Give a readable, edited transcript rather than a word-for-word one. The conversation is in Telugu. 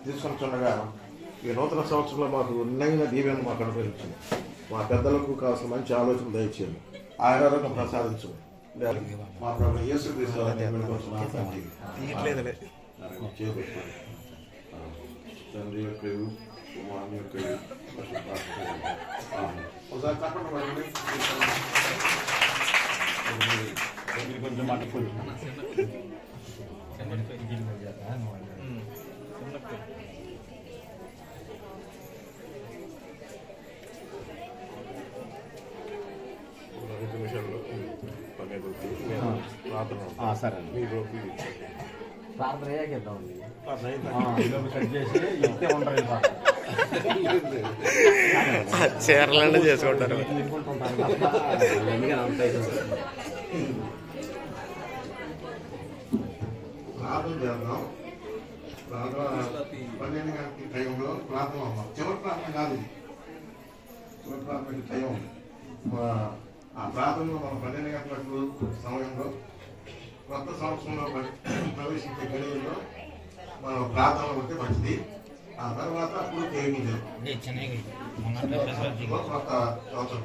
తీసుకొచ్చుండగా ఈ నూతన సంవత్సరంలో మాకు ఉన్నైన దీవెన మాకు అనుగ్రహించింది. మా పెద్దలకు కావాల్సిన మంచి ఆలోచన దయచేయండి, ఆయురారోగ్యం ప్రసాదించు. మా ప్రభు యేసుక్రీస్తు తండ్రి యొక్క కుమారుని యొక్క ఒకసారి తప్పండి కొంచెం మాట సరే ప్రార్థన అయ్యాకేద్దామండి. కట్ చేసి ఇస్తే ఉంటారు చీరలంటే చేసుకుంటారు. ప్రార్థన చేద్దాం. 12 గంటల టైంలో ప్రార్థన అవ్వాలి. చివరి ప్రార్థన కాదు, చివరి ప్రార్థన టైం. ఆ ప్రార్థనలో మనం 12 గంటలకు సమయంలో కొత్త సంవత్సరంలో ప్రవేశించే గడియల్లో మనం ప్రార్థనలు ఉంటే మంచిది. ఆ తర్వాత అప్పుడు దేవుడు కొత్త సంవత్సరం